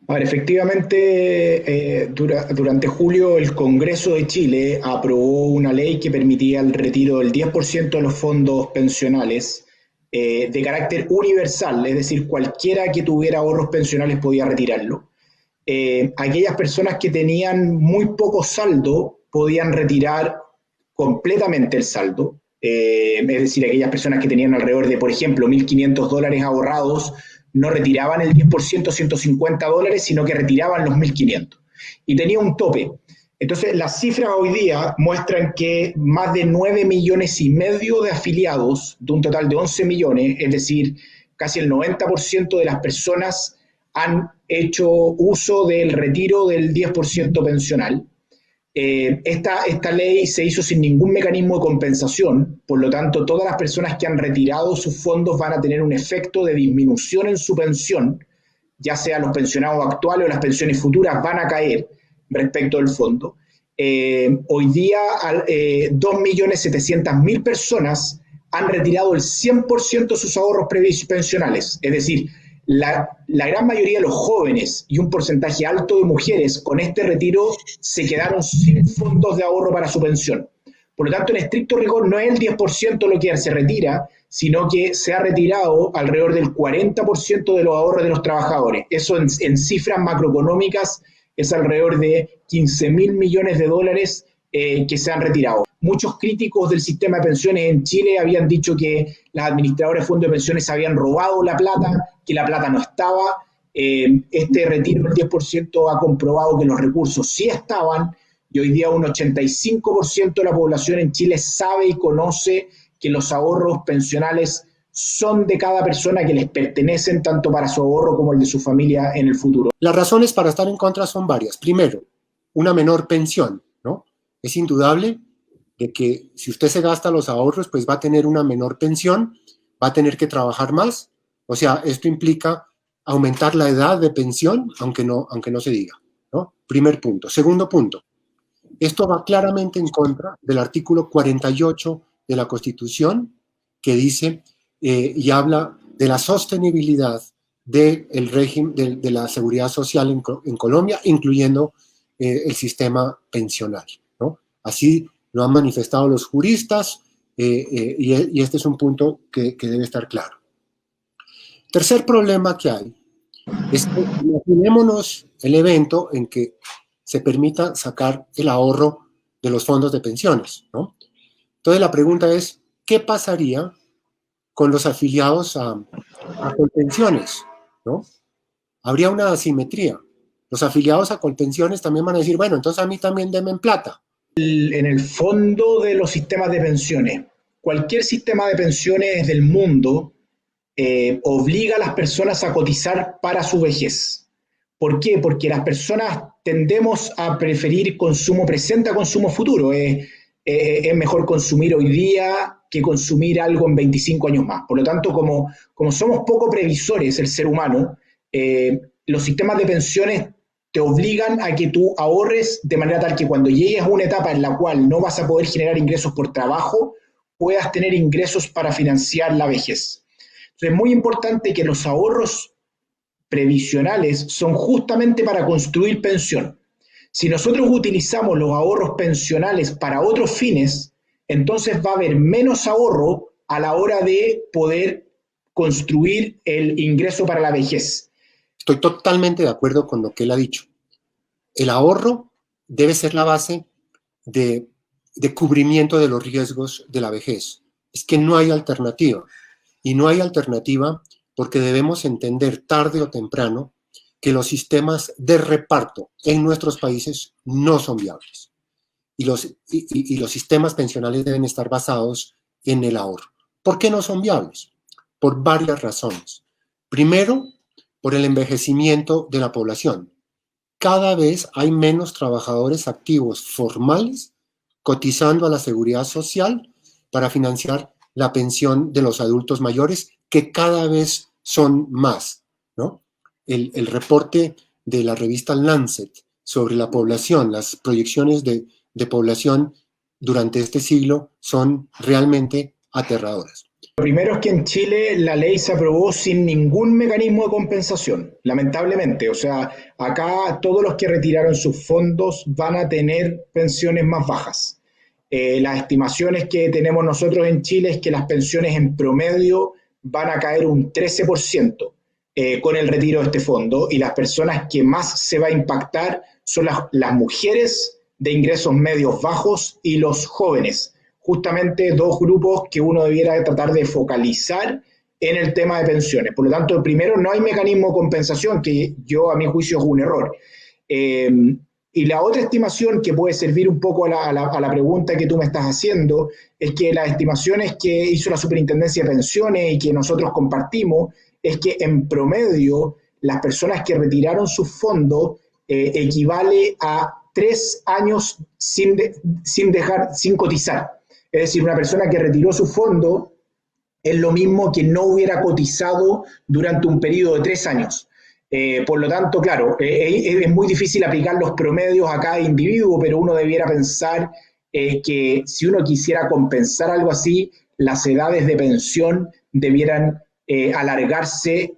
A ver, efectivamente, durante julio el Congreso de Chile aprobó una ley que permitía el retiro del 10% de los fondos pensionales de carácter universal, es decir, cualquiera que tuviera ahorros pensionales podía retirarlo. Aquellas personas que tenían muy poco saldo podían retirar completamente el saldo, es decir, aquellas personas que tenían alrededor de, por ejemplo, $1.500 ahorrados, no retiraban el 10%, $150, sino que retiraban los 1.500. Y tenía un tope. Entonces, las cifras hoy día muestran que más de 9,5 millones de afiliados, de un total de 11 millones, es decir, casi el 90% de las personas han hecho uso del retiro del 10% pensional. Esta ley se hizo sin ningún mecanismo de compensación, por lo tanto, todas las personas que han retirado sus fondos van a tener un efecto de disminución en su pensión, ya sea los pensionados actuales o las pensiones futuras van a caer respecto del fondo. Hoy día, 2.700.000 personas han retirado el 100% de sus ahorros pensionales, es decir, la gran mayoría de los jóvenes y un porcentaje alto de mujeres con este retiro se quedaron sin fondos de ahorro para su pensión. Por lo tanto, en estricto rigor, no es el 10% lo que se retira, sino que se ha retirado alrededor del 40% de los ahorros de los trabajadores. Eso en cifras macroeconómicas es alrededor de 15.000 millones de dólares que se han retirado. Muchos críticos del sistema de pensiones en Chile habían dicho que las administradoras de fondos de pensiones habían robado la plata, que la plata no estaba. Este retiro del 10% ha comprobado que los recursos sí estaban y hoy día un 85% de la población en Chile sabe y conoce que los ahorros pensionales son de cada persona, que les pertenecen tanto para su ahorro como el de su familia en el futuro. Las razones para estar en contra son varias. Primero, una menor pensión, ¿no? Es indudable de que si usted se gasta los ahorros, pues va a tener una menor pensión, va a tener que trabajar más. O sea, esto implica aumentar la edad de pensión, aunque no se diga, ¿no? Primer punto. Segundo punto, esto va claramente en contra del artículo 48 de la Constitución, que dice y habla de la sostenibilidad del régimen de la seguridad social en Colombia, incluyendo el sistema pensional, ¿no? Así lo han manifestado los juristas y este es un punto que debe estar claro. Tercer problema que hay es que imaginémonos el evento en que se permita sacar el ahorro de los fondos de pensiones, ¿no? Entonces la pregunta es, ¿qué pasaría con los afiliados a Colpensiones, ¿no? Habría una asimetría. Los afiliados a Colpensiones también van a decir, bueno, entonces a mí también denme en plata. En el fondo de los sistemas de pensiones, cualquier sistema de pensiones del mundo obliga a las personas a cotizar para su vejez. ¿Por qué? Porque las personas tendemos a preferir consumo presente a consumo futuro. Es mejor consumir hoy día que consumir algo en 25 años más. Por lo tanto, como somos poco previsores el ser humano, los sistemas de pensiones te obligan a que tú ahorres de manera tal que cuando llegues a una etapa en la cual no vas a poder generar ingresos por trabajo, puedas tener ingresos para financiar la vejez. Entonces, es muy importante que los ahorros previsionales son justamente para construir pensión. Si nosotros utilizamos los ahorros pensionales para otros fines, entonces va a haber menos ahorro a la hora de poder construir el ingreso para la vejez. Estoy totalmente de acuerdo con lo que él ha dicho. El ahorro debe ser la base de cubrimiento de los riesgos de la vejez. Es que no hay alternativa. Y no hay alternativa porque debemos entender tarde o temprano que los sistemas de reparto en nuestros países no son viables. Y los sistemas pensionales deben estar basados en el ahorro. ¿Por qué no son viables? Por varias razones. Primero, por el envejecimiento de la población. Cada vez hay menos trabajadores activos formales cotizando a la seguridad social para financiar la pensión de los adultos mayores, que cada vez son más, ¿no? El reporte de la revista Lancet sobre la población, las proyecciones de población durante este siglo son realmente aterradoras. Primero es que en Chile la ley se aprobó sin ningún mecanismo de compensación, lamentablemente. O sea, acá todos los que retiraron sus fondos van a tener pensiones más bajas. Las estimaciones que tenemos nosotros en Chile es que las pensiones en promedio van a caer un 13% con el retiro de este fondo, y las personas que más se va a impactar son las mujeres de ingresos medios bajos y los jóvenes. Justamente dos grupos que uno debiera tratar de focalizar en el tema de pensiones. Por lo tanto, primero, no hay mecanismo de compensación, que yo a mi juicio es un error. Y la otra estimación que puede servir un poco a la pregunta que tú me estás haciendo es que las estimaciones que hizo la Superintendencia de Pensiones y que nosotros compartimos es que en promedio las personas que retiraron sus fondos equivale a 3 años sin cotizar. Es decir, una persona que retiró su fondo es lo mismo que no hubiera cotizado durante un periodo de 3 años. Por lo tanto, claro, es muy difícil aplicar los promedios a cada individuo, pero uno debiera pensar que si uno quisiera compensar algo así, las edades de pensión debieran alargarse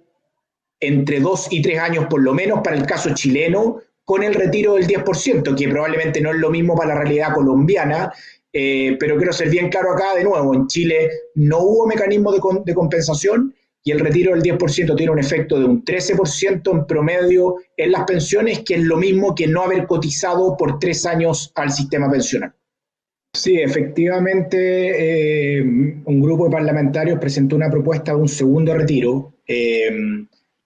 entre 2 y 3 años por lo menos para el caso chileno, con el retiro del 10%, que probablemente no es lo mismo para la realidad colombiana. Pero quiero ser bien claro acá, de nuevo, en Chile no hubo mecanismo de compensación, y el retiro del 10% tiene un efecto de un 13% en promedio en las pensiones, que es lo mismo que no haber cotizado por 3 años al sistema pensional. Sí, efectivamente, un grupo de parlamentarios presentó una propuesta de un segundo retiro.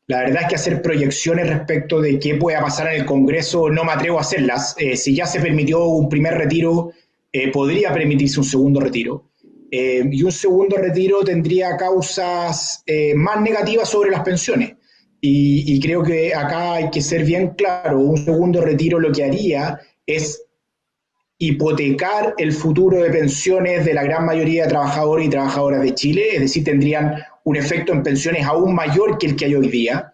La verdad es que hacer proyecciones respecto de qué pueda pasar en el Congreso no me atrevo a hacerlas. Si ya se permitió un primer retiro, podría permitirse un segundo retiro. Y un segundo retiro tendría causas más negativas sobre las pensiones. Y creo que acá hay que ser bien claro, un segundo retiro lo que haría es hipotecar el futuro de pensiones de la gran mayoría de trabajadores y trabajadoras de Chile, es decir, tendrían un efecto en pensiones aún mayor que el que hay hoy día.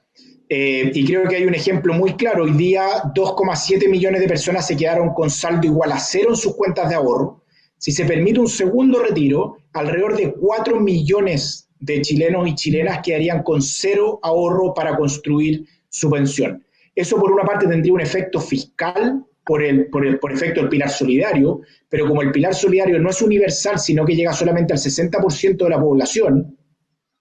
Y creo que hay un ejemplo muy claro. Hoy día 2,7 millones de personas se quedaron con saldo igual a cero en sus cuentas de ahorro. Si se permite un segundo retiro, alrededor de 4 millones de chilenos y chilenas quedarían con cero ahorro para construir su pensión. Eso por una parte tendría un efecto fiscal por efecto del pilar solidario, pero como el pilar solidario no es universal, sino que llega solamente al 60% de la población,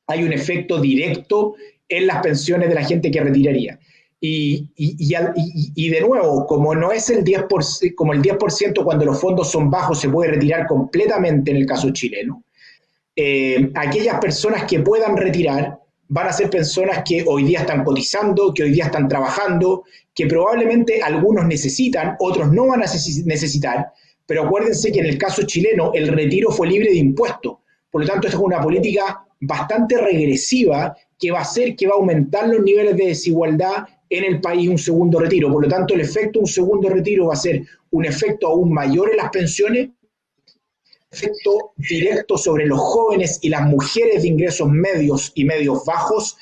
hay un efecto directo en las pensiones de la gente que retiraría. Y de nuevo, como no es el 10%, como el 10% cuando los fondos son bajos se puede retirar completamente en el caso chileno, aquellas personas que puedan retirar van a ser personas que hoy día están cotizando, que hoy día están trabajando, que probablemente algunos necesitan, otros no van a necesitar, pero acuérdense que en el caso chileno el retiro fue libre de impuestos. Por lo tanto, esta es una política bastante regresiva que va a hacer que va a aumentar los niveles de desigualdad en el país un segundo retiro. Por lo tanto, el efecto de un segundo retiro va a ser un efecto aún mayor en las pensiones, efecto directo sobre los jóvenes y las mujeres de ingresos medios y medios bajos,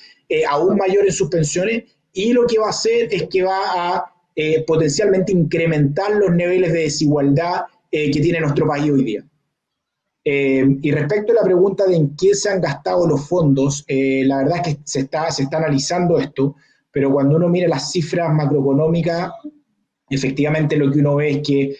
aún mayor en sus pensiones, y lo que va a hacer es que va a potencialmente incrementar los niveles de desigualdad que tiene nuestro país hoy día. Y respecto a la pregunta de en qué se han gastado los fondos, la verdad es que se está analizando esto, pero cuando uno mira las cifras macroeconómicas, efectivamente lo que uno ve es que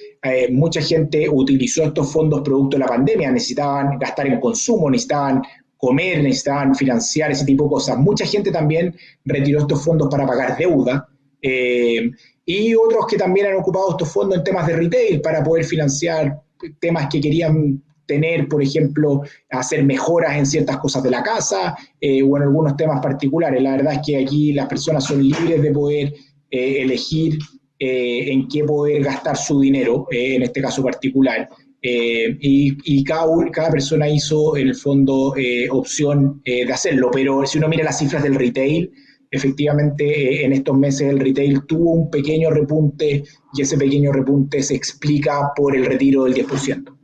mucha gente utilizó estos fondos producto de la pandemia, necesitaban gastar en consumo, necesitaban comer, necesitaban financiar ese tipo de cosas. Mucha gente también retiró estos fondos para pagar deuda, y otros que también han ocupado estos fondos en temas de retail para poder financiar temas que querían tener, por ejemplo, hacer mejoras en ciertas cosas de la casa, o en algunos temas particulares. La verdad es que aquí las personas son libres de poder elegir en qué poder gastar su dinero, en este caso particular, y cada persona hizo en el fondo opción de hacerlo. Pero si uno mira las cifras del retail, efectivamente en estos meses el retail tuvo un pequeño repunte, y ese pequeño repunte se explica por el retiro del 10%.